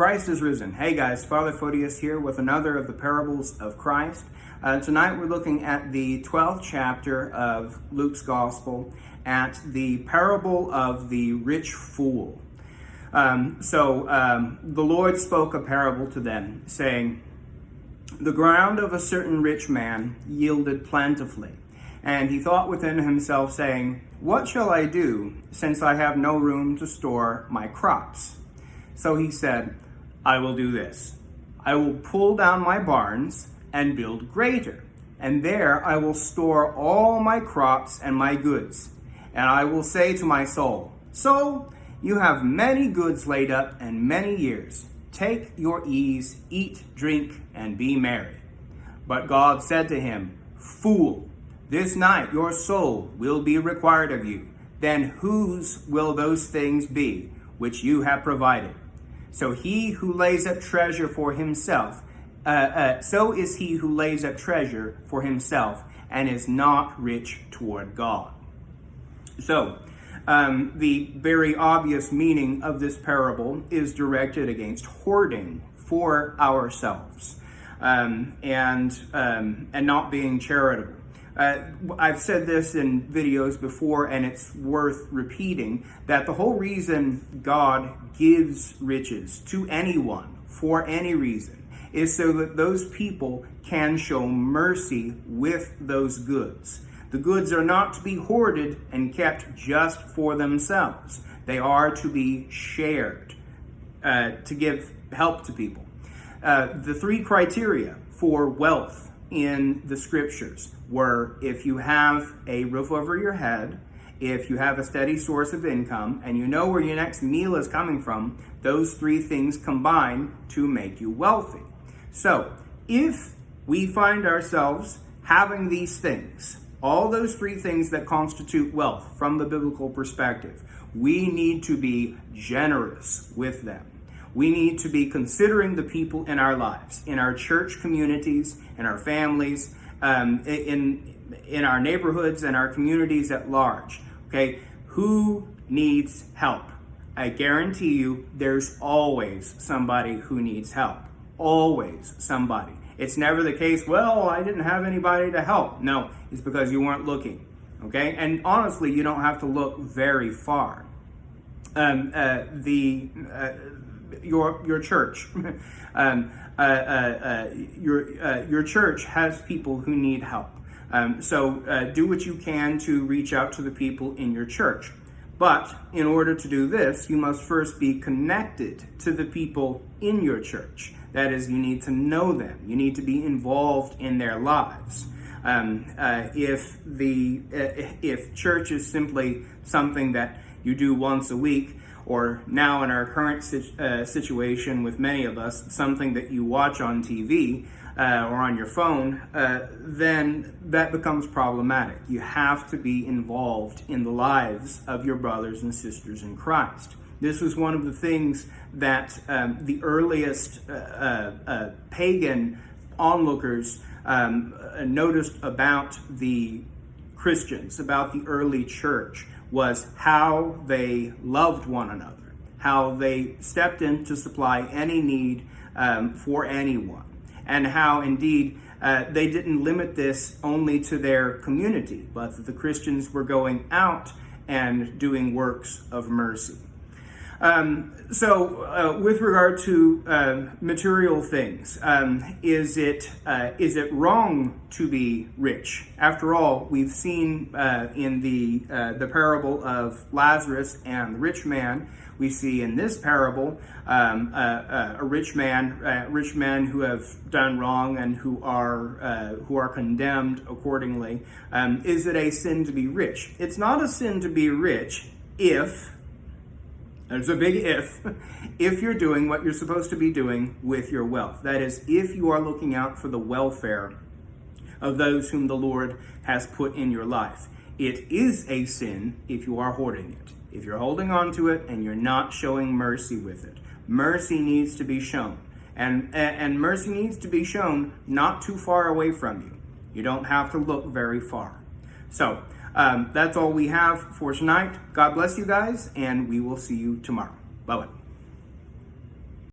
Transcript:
Christ is risen. Hey guys, Father Photius here with another of the parables of Christ. Tonight we're looking at the 12th chapter of Luke's Gospel, at the parable of the rich fool. The Lord spoke a parable to them, saying, "The ground of a certain rich man yielded plentifully. And he thought within himself, saying, What shall I do, since I have no room to store my crops? So he said, I will do this. I will pull down my barns and build greater, and there I will store all my crops and my goods. And I will say to my soul, Soul, you have many goods laid up and many years. Take your ease, eat, drink, and be merry. But God said to him, Fool, this night your soul will be required of you. Then whose will those things be which you have provided? So he who lays up treasure for himself, so is he who lays up treasure for himself and is not rich toward God." So, the very obvious meaning of this parable is directed against hoarding for ourselves and not being charitable. I've said this in videos before, and it's worth repeating, that the whole reason God gives riches to anyone for any reason is so that those people can show mercy with those goods. The goods are not to be hoarded and kept just for themselves. They are to be shared to give help to people. The three criteria for wealth in the scriptures were: if you have a roof over your head, if you have a steady source of income, and you know where your next meal is coming from, those three things combine to make you wealthy. So, if we find ourselves having these things, all those three things that constitute wealth from the biblical perspective, we need to be generous with them. We need to be considering the people in our lives, in our church communities, in our families, in our neighborhoods and our communities at large. Okay, who needs help? I guarantee you there's always somebody who needs help. Always somebody. It's never the case, well, I didn't have anybody to help. No, it's because you weren't looking. Okay, and honestly, you don't have to look very far. Your church, your church has people who need help. So do what you can to reach out to the people in your church. But in order to do this, you must first be connected to the people in your church. That is, you need to know them. You need to be involved in their lives. If church is simply something that you do once a week, or now in our current situation with many of us, something that you watch on TV or on your phone, then that becomes problematic. You have to be involved in the lives of your brothers and sisters in Christ. This was one of the things that the earliest pagan onlookers noticed about the Christians, about the early church, was how they loved one another, how they stepped in to supply any need for anyone, and how indeed they didn't limit this only to their community, but that the Christians were going out and doing works of mercy. With regard to material things, is it wrong to be rich? After all, we've seen in the parable of Lazarus and the rich man, we see in this parable rich men who have done wrong and who are condemned accordingly. Is it a sin to be rich? It's not a sin to be rich if. There's a big if you're doing what you're supposed to be doing with your wealth. That is, if you are looking out for the welfare of those whom the Lord has put in your life. It is a sin if you are hoarding it. If you're holding on to it and you're not showing mercy with it. Mercy needs to be shown. And mercy needs to be shown not too far away from you. You don't have to look very far. So, that's all we have for tonight. God bless you guys, and we will see you tomorrow. Bye-bye.